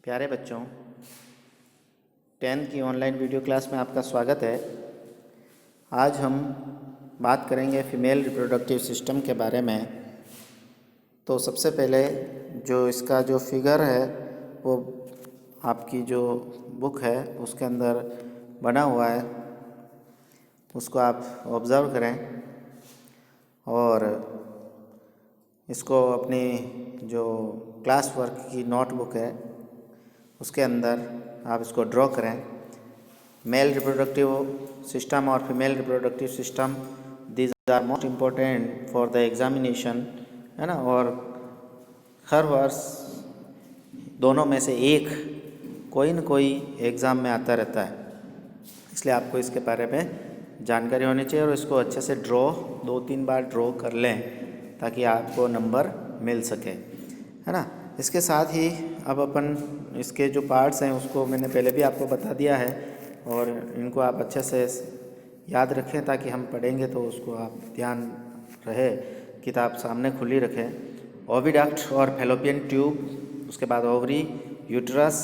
प्यारे बच्चों, 10th की ऑनलाइन वीडियो क्लास में आपका स्वागत है। आज हम बात करेंगे फीमेल रिप्रोडक्टिव सिस्टम के बारे में। तो सबसे पहले जो इसका जो फिगर है वो आपकी जो बुक है उसके अंदर बना हुआ है, उसको आप ऑब्ज़र्व करें और इसको अपनी जो क्लास वर्क की नोटबुक है उसके अंदर आप इसको ड्रॉ करें। मेल रिप्रोडक्टिव सिस्टम और female reproductive system, these are most important for the examination, है ना। और हर वर्ष दोनों में से एक कोई न कोई एग्ज़ाम में आता रहता है, इसलिए आपको इसके बारे में जानकारी होनी चाहिए और इसको अच्छे से ड्रॉ 2-3 बार ड्रॉ कर लें ताकि आपको नंबर मिल सके, है ना। इसके साथ ही अब अपन इसके जो पार्ट्स हैं उसको मैंने पहले भी आपको बता दिया है और इनको आप अच्छे से याद रखें ताकि हम पढ़ेंगे तो उसको आप ध्यान रहे, किताब सामने खुली रखें। ओविडक्ट और फैलोपियन ट्यूब, उसके बाद ओवरी, यूट्रस,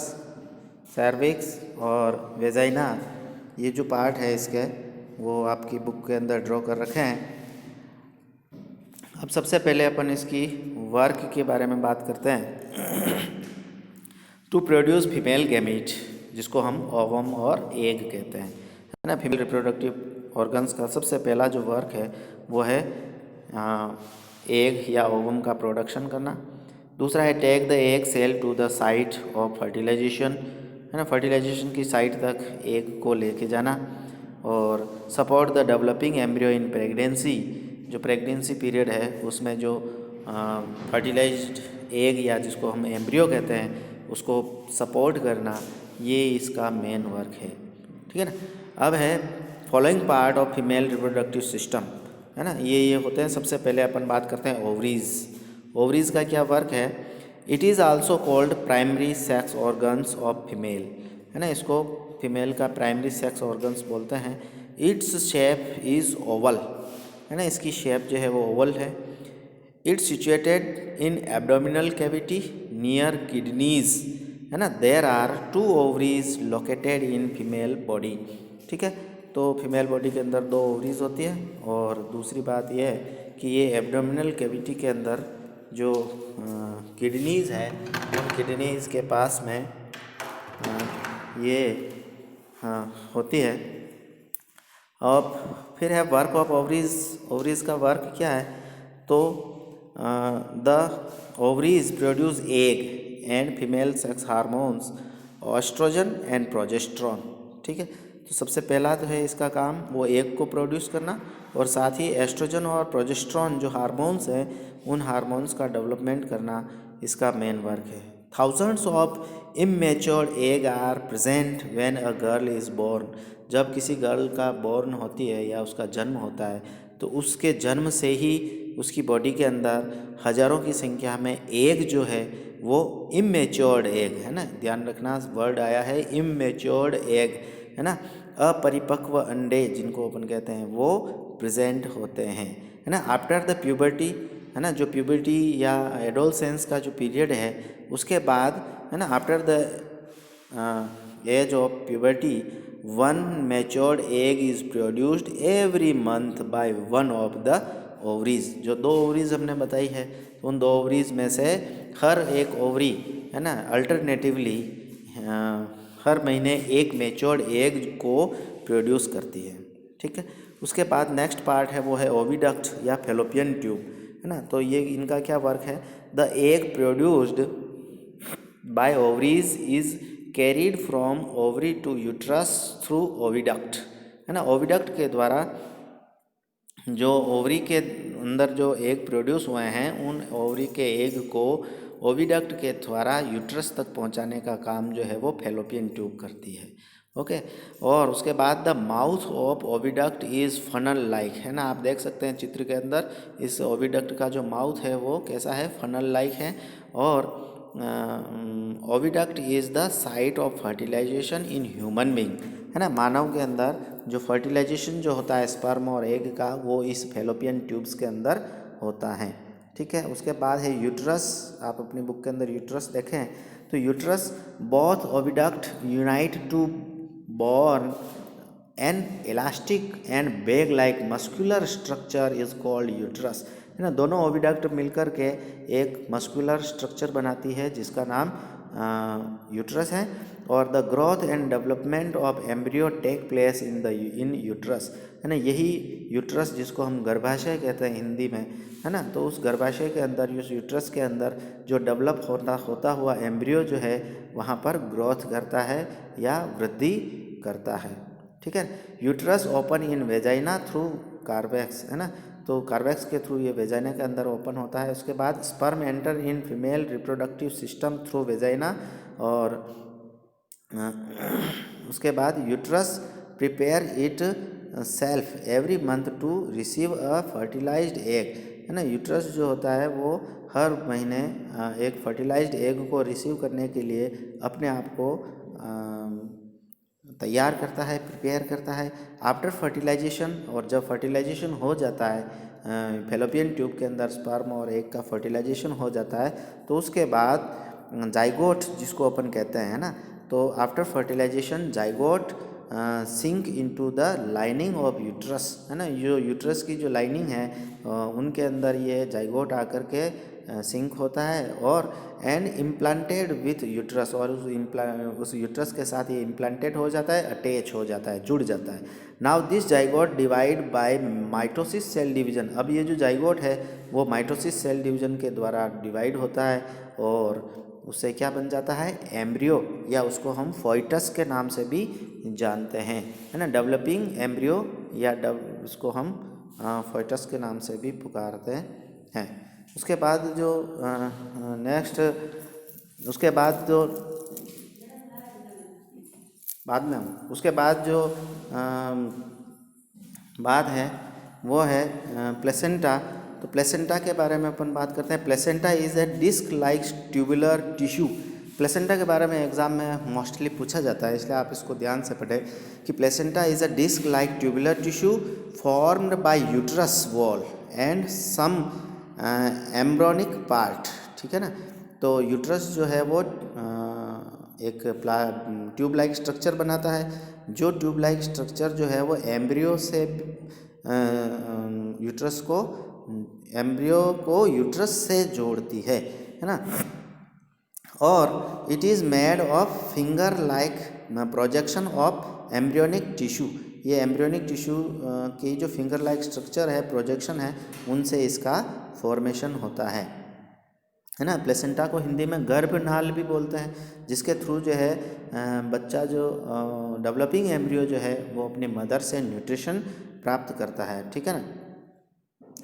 सर्विक्स और वेजाइना, ये जो पार्ट है इसके वो आपकी बुक के अंदर ड्रॉ कर रखे हैं। अब सबसे पहले अपन इसकी वर्क के बारे में बात करते हैं। टू प्रोड्यूस फीमेल गैमीट, जिसको हम ओवम और एग कहते हैं, है ना। फीमेल रिप्रोडक्टिव ऑर्गन्स का सबसे पहला जो वर्क है वो है एग या ओवम का प्रोडक्शन करना। दूसरा है take the egg cell to the site of fertilization, है ना। फर्टिलाइजेशन की साइट तक एग को लेके जाना। और support the developing embryo in pregnancy, जो प्रेगनेंसी पीरियड है उसमें जो फर्टिलाइज्ड एग या जिसको हम एम्ब्रियो कहते हैं उसको सपोर्ट करना, ये इसका मेन वर्क है, ठीक है ना। अब है following part of female reproductive system, है ना। ये होते हैं। सबसे पहले अपन बात करते हैं ओवरीज। ओवरीज का क्या वर्क है? It is also called primary sex organs of female, है ना। इसको फीमेल का प्राइमरी सेक्स ऑर्गन्स बोलते हैं। इट्स शेप इज़ ओवल, है ना। इसकी शेप जो है वो ओवल है। It's situated in abdominal cavity near kidneys, है ना। There are 2 ovaries located in female body, ठीक है। तो फीमेल बॉडी के अंदर 2 ओवरीज होती है। और दूसरी बात यह है कि ये एब्डोमिनल कैविटी के अंदर जो किडनीज है उन किडनीज के पास में ये होती है। अब फिर है वर्क ऑफ ओवरीज। ओवरीज का वर्क क्या है? तो the ovaries produce egg and female sex hormones, estrogen and progesterone, ठीक है। तो सबसे पहला तो है इसका काम वो एग को प्रोड्यूस करना और साथ ही एस्ट्रोजन और प्रोजेस्टेरॉन जो हार्मोन्स हैं उन हार्मोन्स का डेवलपमेंट करना इसका मेन वर्क है। Thousands of immatured egg are present when a girl is born, जब किसी गर्ल का बॉर्न होती है या उसका जन्म होता है तो उसके जन्म से ही उसकी बॉडी के अंदर हज़ारों की संख्या में एग जो है वो इमेच्योर्ड एग, है ना। ध्यान रखना, वर्ड आया है इमेच्योर्ड एग, है ना। अपरिपक्व अंडे जिनको अपन कहते हैं वो प्रेजेंट होते हैं, है ना। आफ्टर द प्यूबर्टी, है ना, जो प्यूबर्टी या एडोलसेंस का जो पीरियड है उसके बाद, है ना, after the age of puberty 1 matured egg is produced every month by 1 of the ovaries. जो 2 ओवरीज हमने बताई है उन 2 ओवरीज में से हर एक ओवरी, है ना, अल्टरनेटिवली हर महीने एक मैच्योर्ड एग को प्रोड्यूस करती है, ठीक है। उसके बाद नेक्स्ट पार्ट है वो है ओविडक्ट या फैलोपियन ट्यूब, है ना। तो ये इनका क्या वर्क है? The egg produced by ovaries is carried from ovary to uterus through oviduct, है ना। ओविडक्ट के द्वारा जो ओवरी के अंदर जो एग प्रोड्यूस हुए हैं उन ओवरी के एग को ओविडक्ट के द्वारा यूट्रस तक पहुंचाने का काम जो है वो फैलोपियन ट्यूब करती है, ओके। और उसके बाद the mouth of oviduct is funnel like, है ना। आप देख सकते हैं चित्र के अंदर इस ओविडक्ट का जो माउथ है वो कैसा है? फनल लाइक है। और oviduct is the site of fertilization in human being, है ना। मानव के अंदर जो फर्टिलाइजेशन जो होता है स्पर्म और एग का वो इस फैलोपियन ट्यूब्स के अंदर होता है, ठीक है। उसके बाद है यूट्रस। आप अपनी बुक के अंदर यूट्रस देखें तो uterus both oviduct unite to born an elastic and bag like muscular structure is called uterus, है ना। दोनों ओविडक्ट मिलकर के एक मस्कुलर स्ट्रक्चर बनाती है जिसका नाम यूट्रस है। और the growth and development of embryo take place in uterus, है ना। यही यूट्रस जिसको हम गर्भाशय कहते हैं हिंदी में, है ना, तो उस गर्भाशय के अंदर, उस यूट्रस के अंदर जो डेवलप होता हुआ एम्ब्रियो जो है वहाँ पर ग्रोथ करता है या वृद्धि करता है, ठीक है। Uterus open in vagina through cervix, है ना, तो कार्वेक्स के थ्रू ये वेजाइना के अंदर ओपन होता है। उसके बाद sperm enter in female reproductive system through vagina, और उसके बाद uterus prepare itself every month to receive a fertilized egg, है ना। यूट्रस जो होता है वो हर महीने एक फर्टिलाइज्ड एग को रिसीव करने के लिए अपने आप को तैयार करता है, प्रिपेयर करता है। आफ्टर फर्टिलाइजेशन, और जब फर्टिलाइजेशन हो जाता है फेलोपियन ट्यूब के अंदर स्पर्म और एग का फर्टिलाइजेशन हो जाता है, तो उसके बाद जाइगोट जिसको अपन कहते हैं, ना, तो after fertilization zygote sink into the lining of uterus, है ना। जो यूट्रस की जो लाइनिंग है उनके अंदर ये जाइगोट आकर के सिंक होता है और एंड इम्प्लांटेड विथ यूट्रस, और उस यूट्रस के साथ ये इम्प्लांटेड हो जाता है, अटैच हो जाता है, जुड़ जाता है। Now this zygote divide by mitosis cell division. अब ये जो जाइगोट है वो माइटोसिस सेल डिवीजन के द्वारा डिवाइड होता है और उससे क्या बन जाता है, एम्ब्रियो, या उसको हम फोइटस के नाम से भी जानते हैं, है ना। डेवलपिंग एम्ब्रियो या उसको हम फोइटस के नाम से भी पुकारते हैं। उसके बाद जो नेक्स्ट, उसके बाद जो बाद में उसके बाद जो बात है वो है प्लेसेंटा। तो प्लेसेंटा के बारे में अपन बात करते हैं। Placenta is a disc like tubular tissue. Placenta के बारे में एग्जाम में मोस्टली पूछा जाता है, इसलिए आप इसको ध्यान से पढ़ें कि placenta is a disc like tubular tissue formed by uterus wall and some embryonic part, ठीक है ना। तो यूट्रस जो है वो एक ट्यूब लाइक स्ट्रक्चर बनाता है। जो ट्यूब लाइक स्ट्रक्चर जो है वो एम्ब्रियो से एम्ब्रियो को यूट्रस से जोड़ती है ना। और it is made of finger like projection of embryonic tissue. ये एम्ब्रियोनिक टिश्यू की जो फिंगर लाइक स्ट्रक्चर है, प्रोजेक्शन है, उनसे इसका फॉर्मेशन होता है ना। प्लेसेंटा को हिंदी में गर्भनाल भी बोलते हैं, जिसके थ्रू जो है बच्चा जो डेवलपिंग एम्ब्रियो जो है वो अपनी मदर से न्यूट्रिशन प्राप्त करता है, ठीक है ना।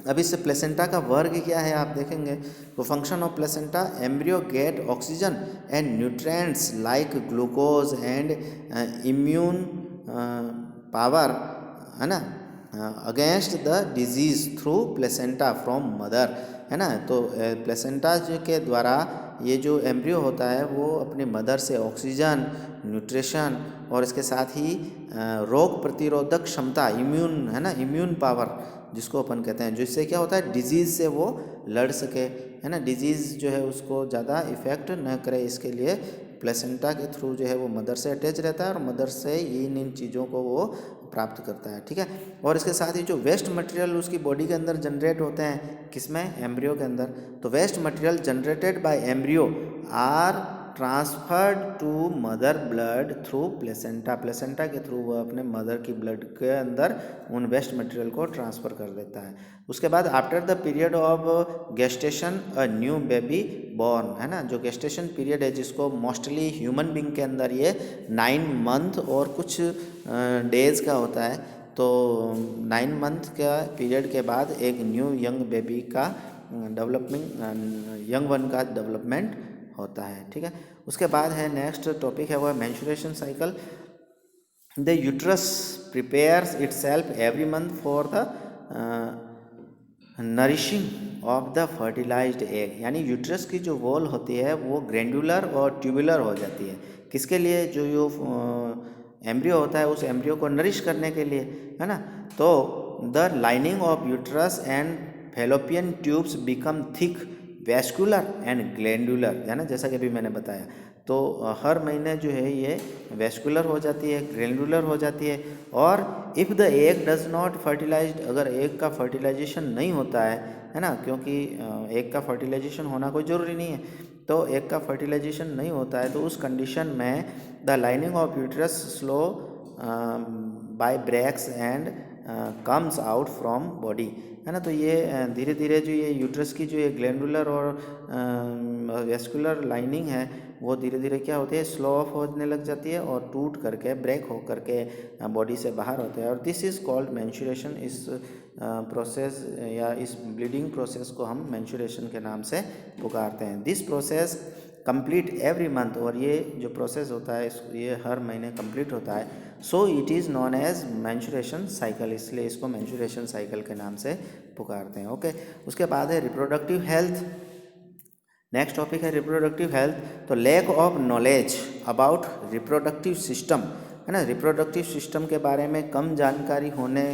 अब इस प्लेसेंटा का वर्ग क्या है आप देखेंगे तो function of placenta, embryo gate oxygen and nutrients like glucose and immune power, है ना, against the disease through placenta from mother, है ना। तो प्लेसेंटा के द्वारा ये जो एम्ब्रियो होता है वो अपने मदर से ऑक्सीजन, न्यूट्रिशन और इसके साथ ही रोग प्रतिरोधक क्षमता, इम्यून, है ना, इम्यून पावर जिसको अपन कहते हैं, जिससे क्या होता है डिजीज़ से वो लड़ सके, है ना, डिजीज़ जो है उसको ज़्यादा इफ़ेक्ट न करे, इसके लिए प्लेसेंटा के थ्रू जो है वो मदर से अटैच रहता है और मदर से इन चीज़ों को वो प्राप्त करता है, ठीक है। और इसके साथ ही जो वेस्ट मटेरियल उसकी बॉडी के अंदर जनरेट होते हैं, किसमें, एम्ब्रियो के अंदर, तो waste material generated by embryo are transferred to mother blood through placenta. Placenta के थ्रू वह अपने मदर की ब्लड के अंदर उन वेस्ट मटेरियल को ट्रांसफ़र कर देता है। उसके बाद after the period of gestation a new baby born, है ना। जो गेस्टेशन पीरियड है जिसको मोस्टली ह्यूमन बींग के अंदर ये 9 मंथ और कुछ डेज़ का होता है, तो 9 मंथ का पीरियड के बाद एक न्यू यंग बेबी का डेवलपमेंट, यंग वन का डेवलपमेंट होता है, ठीक है। उसके बाद है नेक्स्ट टॉपिक है वो menstruation cycle. The uterus prepares itself every month for the nourishing of the fertilized egg, यानी यूट्रस की जो वॉल होती है वो ग्रैंडुलर और ट्यूबुलर हो जाती है, किसके लिए, जो एम्ब्रियो होता है उस एम्ब्रियो को नरिश करने के लिए, है ना। तो the lining of uterus and fallopian tubes become thick, vascular and glandular, है ना, जैसा कि अभी मैंने बताया। तो हर महीने जो है ये वैस्कुलर हो जाती है, ग्लैंडुलर हो जाती है। और if the egg does not fertilized, अगर एग का फर्टिलाइजेशन नहीं होता है ना, क्योंकि एग का फर्टिलाइजेशन होना कोई ज़रूरी नहीं है, तो एग का फर्टिलाइजेशन नहीं होता है तो उस कंडीशन में the lining of uterus slow by breaks and comes out from body, है ना। तो ये धीरे धीरे जो ये यूट्रस की जो ये ग्लैंडुलर और वेस्कुलर लाइनिंग है वो धीरे धीरे क्या होती है, स्लो ऑफ होने लग जाती है और टूट करके ब्रेक हो करके बॉडी से बाहर होते हैं। और दिस इज़ कॉल्ड मेंस्ट्रुएशन। इस प्रोसेस या इस ब्लीडिंग प्रोसेस को हम मेंस्ट्रुएशन के नाम से पुकारते हैं। This process complete every month, और ये जो प्रोसेस होता है ये हर महीने कंप्लीट होता है। So it is known as menstruation cycle, इसलिए इसको मेंस्ट्रुएशन साइकिल के नाम से पुकारते हैं। ओके, उसके बाद है रिप्रोडक्टिव हेल्थ। नेक्स्ट टॉपिक है रिप्रोडक्टिव हेल्थ। तो lack of knowledge about reproductive system, है ना, रिप्रोडक्टिव सिस्टम के बारे में कम जानकारी होने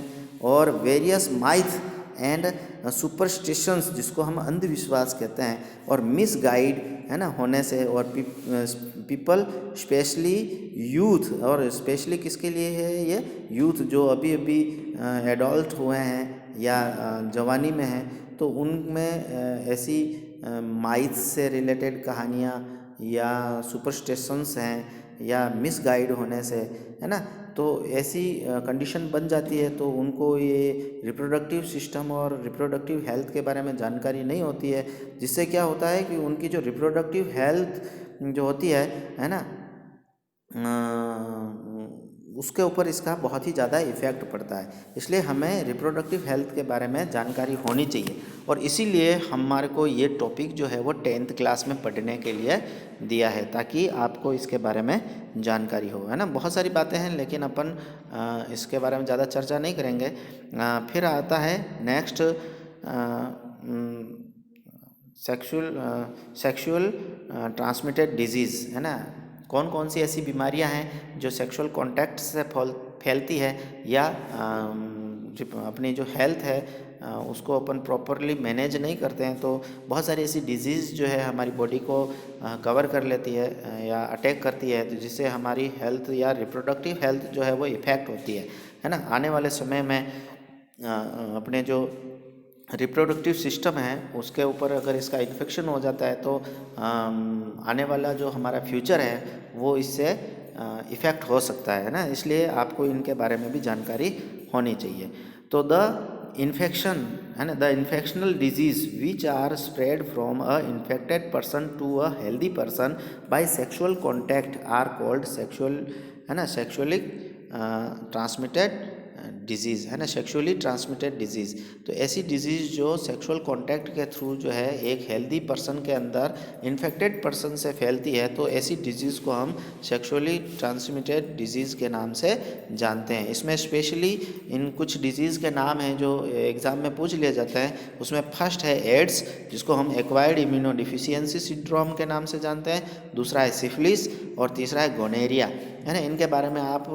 और वेरियस माइथ एंड सुपरस्टिशंस, जिसको हम अंधविश्वास कहते हैं, और मिसगाइड, है ना, होने से, और पीपल स्पेशली यूथ, और स्पेशली किसके लिए है ये, यूथ जो अभी अभी एडल्ट हुए हैं या जवानी में हैं, तो उनमें ऐसी माइथ से रिलेटेड कहानियाँ या सुपरस्टिशंस हैं या मिसगाइड होने से, है ना, तो ऐसी कंडीशन बन जाती है तो उनको ये रिप्रोडक्टिव सिस्टम और रिप्रोडक्टिव हेल्थ के बारे में जानकारी नहीं होती है, जिससे क्या होता है कि उनकी जो रिप्रोडक्टिव हेल्थ जो होती है ना, उसके ऊपर इसका बहुत ही ज़्यादा इफ़ेक्ट पड़ता है। इसलिए हमें रिप्रोडक्टिव हेल्थ के बारे में जानकारी होनी चाहिए, और इसीलिए हमारे को ये टॉपिक जो है वो 10th क्लास में पढ़ने के लिए दिया है, ताकि आपको इसके बारे में जानकारी हो, है ना। बहुत सारी बातें हैं लेकिन अपन इसके बारे में ज़्यादा चर्चा नहीं करेंगे। फिर आता है नेक्स्ट सेक्सुअल ट्रांसमिटेड डिजीज़, है ना। कौन कौन सी ऐसी बीमारियां हैं जो सेक्सुअल कॉन्टैक्ट से फैलती है या अपनी जो हेल्थ है उसको अपन प्रॉपरली मैनेज नहीं करते हैं, तो बहुत सारी ऐसी डिजीज़ जो है हमारी बॉडी को कवर कर लेती है या अटैक करती है, तो जिससे हमारी हेल्थ या रिप्रोडक्टिव हेल्थ जो है वो इफ़ेक्ट होती है ना। आने वाले समय में अपने जो रिप्रोडक्टिव सिस्टम है उसके ऊपर अगर इसका इन्फेक्शन हो जाता है तो आने वाला जो हमारा फ्यूचर है वो इससे इफ़ेक्ट हो सकता है ना। इसलिए आपको इनके बारे में भी जानकारी होनी चाहिए। तो द इन्फेक्शन, है ना, the infectional disease which are spread from a infected person to a healthy person by sexual contact are called sexual, है ना, सेक्सुअली ट्रांसमिटेड डिजीज़, है ना, सेक्सुअली ट्रांसमिटेड डिजीज़। तो ऐसी डिजीज़ जो सेक्सुअल कांटेक्ट के थ्रू जो है एक हेल्दी पर्सन के अंदर इन्फेक्टेड पर्सन से फैलती है, तो ऐसी डिजीज़ को हम सेक्सुअली ट्रांसमिटेड डिजीज़ के नाम से जानते हैं। इसमें स्पेशली इन कुछ डिजीज़ के नाम हैं जो एग्ज़ाम में पूछ लिए जाते हैं। उसमें फर्स्ट है एड्स, जिसको हम एक्वायर्ड इम्यूनोडिफिशियंसी सिंड्रोम के नाम से जानते हैं। दूसरा है सिफिलिस और तीसरा है गोनेरिया, है ना। इनके बारे में आप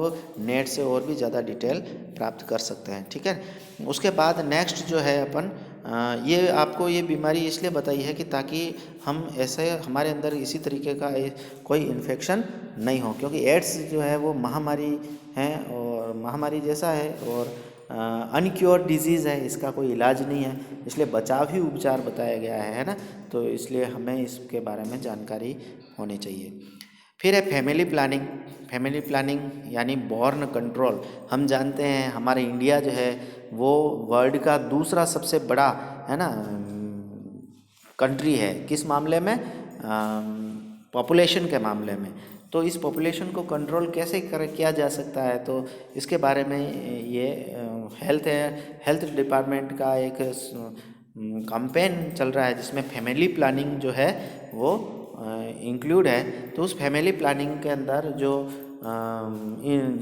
नेट से और भी ज़्यादा डिटेल प्राप्त कर सकते हैं, ठीक है। उसके बाद नेक्स्ट जो है अपन ये आपको ये बीमारी इसलिए बताई है कि ताकि हम ऐसे हमारे अंदर इसी तरीके का कोई इन्फेक्शन नहीं हो, क्योंकि एड्स जो है वो महामारी है और महामारी जैसा है और अनक्योर्ड डिजीज़ है, इसका कोई इलाज नहीं है, इसलिए बचाव ही उपचार बताया गया है ना। तो इसलिए हमें इसके बारे में जानकारी होनी चाहिए। फिर है फैमिली प्लानिंग। फैमिली प्लानिंग यानी बॉर्न कंट्रोल। हम जानते हैं हमारे इंडिया जो है वो वर्ल्ड का दूसरा सबसे बड़ा, है ना, कंट्री है। किस मामले में? पॉपुलेशन के मामले में। तो इस पॉपुलेशन को कंट्रोल कैसे किया जा सकता है, तो इसके बारे में ये हेल्थ डिपार्टमेंट का एक कैंपेन चल रहा है जिसमें फैमिली प्लानिंग जो है वो इंक्लूड है। तो उस फैमिली प्लानिंग के अंदर जो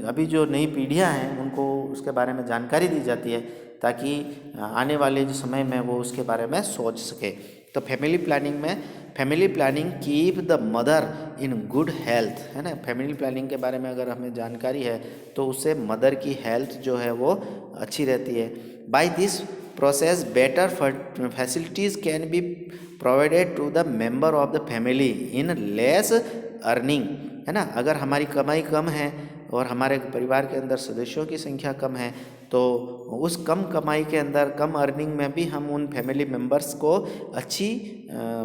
अभी जो नई पीढ़ियां हैं उनको उसके बारे में जानकारी दी जाती है ताकि आने वाले जो समय में वो उसके बारे में सोच सके। तो family planning keep the mother in good health, है ना। फैमिली प्लानिंग के बारे में अगर हमें जानकारी है तो उससे मदर की हेल्थ जो है वो अच्छी रहती है। By this process better facilities can be provided to the member of the family in less earning, है ना। अगर हमारी कमाई कम है और हमारे परिवार के अंदर सदस्यों की संख्या कम है तो उस कम कमाई के अंदर, कम अर्निंग में भी हम उन फैमिली मेम्बर्स को अच्छी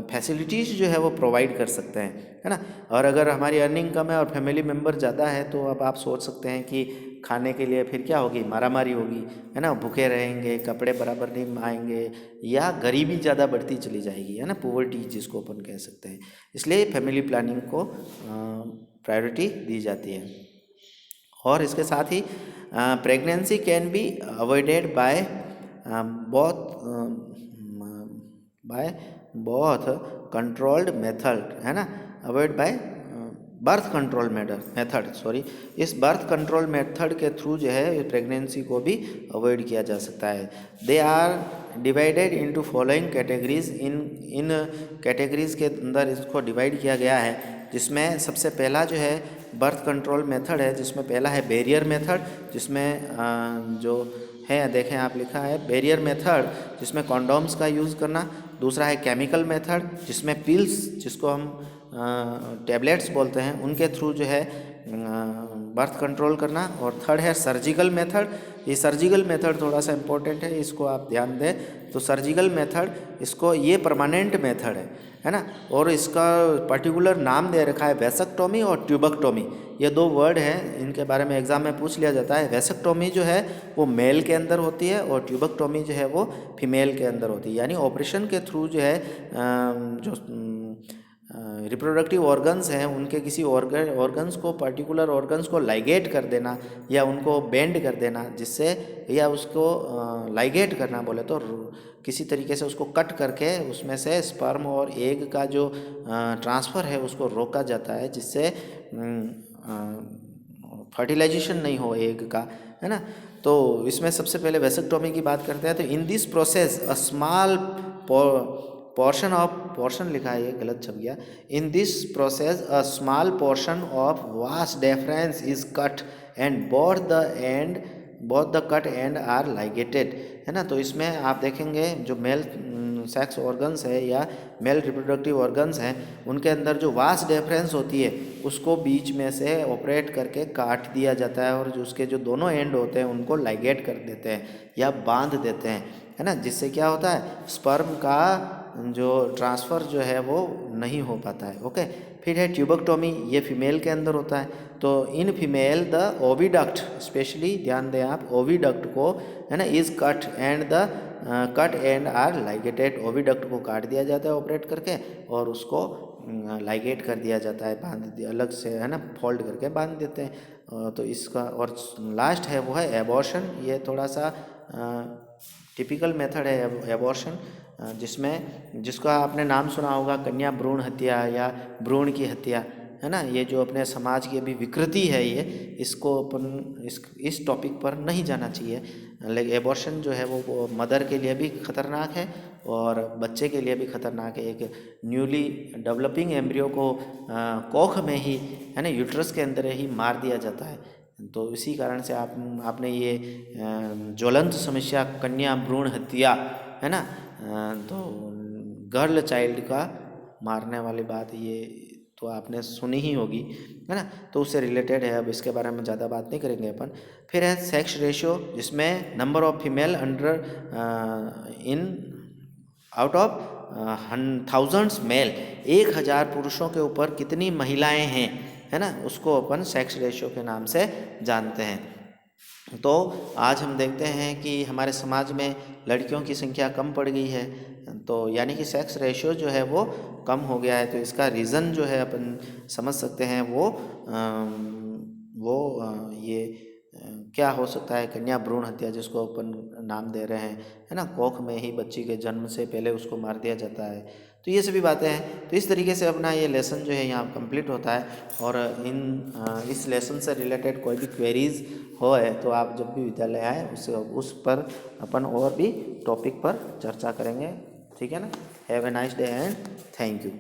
फैसिलिटीज़ जो है वो प्रोवाइड कर सकते हैं, है ना। और अगर हमारी अर्निंग कम है और फैमिली मेम्बर ज़्यादा है तो अब आप सोच सकते हैं कि खाने के लिए फिर क्या होगी, मारामारी होगी, है ना। भूखे रहेंगे, कपड़े बराबर नहीं आएंगे, या गरीबी ज़्यादा बढ़ती चली जाएगी, है ना, पोवर्टी जिसको अपन कह सकते हैं। इसलिए फैमिली प्लानिंग को प्रायोरिटी दी जाती है। और इसके साथ ही pregnancy can be avoided by both controlled method, है ना, avoid by birth control method sorry. इस बर्थ कंट्रोल मेथड के थ्रू जो है प्रेगनेंसी को भी अवॉइड किया जा सकता है। They are divided into following categories. इन कैटेगरीज के अंदर इसको डिवाइड किया गया है, जिसमें सबसे पहला जो है बर्थ कंट्रोल मेथड है, जिसमें पहला है बैरियर मेथड, जिसमें जो है देखें आप लिखा है बैरियर मेथड, जिसमें कॉन्डोम्स का यूज़ करना। दूसरा है केमिकल मेथड, जिसमें पिल्स, जिसको हम टैबलेट्स बोलते हैं, उनके थ्रू जो है बर्थ कंट्रोल करना। और थर्ड है सर्जिकल मेथड। ये सर्जिकल मेथड थोड़ा सा इम्पोर्टेंट है, इसको आप ध्यान दें। तो सर्जिकल मेथड, इसको ये परमानेंट मेथड है ना, और इसका पर्टिकुलर नाम दे रखा है वेसेक्टोमी और ट्यूबेक्टोमी। ये दो वर्ड हैं, इनके बारे में एग्जाम में पूछ लिया जाता है। वेसेक्टोमी जो है वो मेल के अंदर होती है और ट्यूबेक्टोमी जो है वो फीमेल के अंदर होती है। यानी ऑपरेशन के थ्रू जो है जो रिप्रोडक्टिव ऑर्गन्स हैं उनके किसी ऑर्गन्स को, पर्टिकुलर ऑर्गन्स को लाइगेट कर देना या उनको बेंड कर देना, जिससे, या उसको लाइगेट करना बोले तो किसी तरीके से उसको कट करके उसमें से स्पर्म और एग का जो ट्रांसफ़र है उसको रोका जाता है, जिससे फर्टिलाइजेशन नहीं हो एग का, है ना। तो इसमें सबसे पहले वेसेक्टोमी की बात करते हैं। तो in this process a small portion लिखा है, ये गलत छप गया। In this process a small portion of vas deferens is cut and both the cut and are ligated, है ना। तो इसमें आप देखेंगे जो मेल सेक्स ऑर्गन्स है या मेल रिप्रोडक्टिव ऑर्गन्स हैं, उनके अंदर जो वास्ट डिफरेंस होती है उसको बीच में से ऑपरेट करके काट दिया जाता है, और जो उसके जो दोनों एंड होते हैं उनको लाइगेट कर देते हैं या बांध देते हैं, है ना। जिससे क्या होता है, स्पर्म का जो ट्रांसफ़र जो है वो नहीं हो पाता है। ओके। फिर है ट्यूबेक्टोमी, ये फीमेल के अंदर होता है। तो in female the oviduct, specially ध्यान दें आप, ओविडक्ट को, है ना, is cut and are ligated. Oviduct को काट दिया जाता है ऑपरेट करके और उसको लाइगेट कर दिया जाता है, बांध दिया अलग से, है ना, फोल्ड करके बांध देते हैं। तो इसका और लास्ट है वो है एबॉर्शन। ये थोड़ा सा टिपिकल मेथड है एबॉर्शन, जिसका आपने नाम सुना होगा कन्या भ्रूण हत्या या भ्रूण की हत्या, है ना। ये जो अपने समाज की अभी विकृति है, ये इसको अपन इस टॉपिक पर नहीं जाना चाहिए। लेकिन एबॉर्शन जो है वो मदर के लिए भी खतरनाक है और बच्चे के लिए भी खतरनाक है। एक न्यूली डेवलपिंग एम्ब्रियो को कोख में ही, है ना, यूट्रस के अंदर ही मार दिया जाता है। तो इसी कारण से आपने ये ज्वलंत समस्या कन्या भ्रूण हत्या, है ना, तो गर्ल चाइल्ड का मारने वाली बात, ये तो आपने सुनी ही होगी, है ना। तो उससे रिलेटेड है, अब इसके बारे में ज़्यादा बात नहीं करेंगे अपन। फिर है सेक्स रेशियो, जिसमें number of female under in out of thousands male, 1000 पुरुषों के ऊपर कितनी महिलाएं हैं, है ना, उसको अपन सेक्स रेशियो के नाम से जानते हैं। तो आज हम देखते हैं कि हमारे समाज में लड़कियों की संख्या कम पड़ गई है, तो यानी कि सेक्स रेशियो जो है वो कम हो गया है। तो इसका रीज़न जो है अपन समझ सकते हैं, ये क्या हो सकता है, कन्या भ्रूण हत्या जिसको अपन नाम दे रहे हैं, है ना, कोख में ही बच्ची के जन्म से पहले उसको मार दिया जाता है। तो ये सभी बातें हैं। तो इस तरीके से अपना ये लेसन जो है यहाँ कंप्लीट होता है। और इस लेसन से रिलेटेड कोई भी क्वेरीज हो है तो आप जब भी विद्यालय आए उस पर अपन और भी टॉपिक पर चर्चा करेंगे, ठीक है ना। Have a nice day and thank you.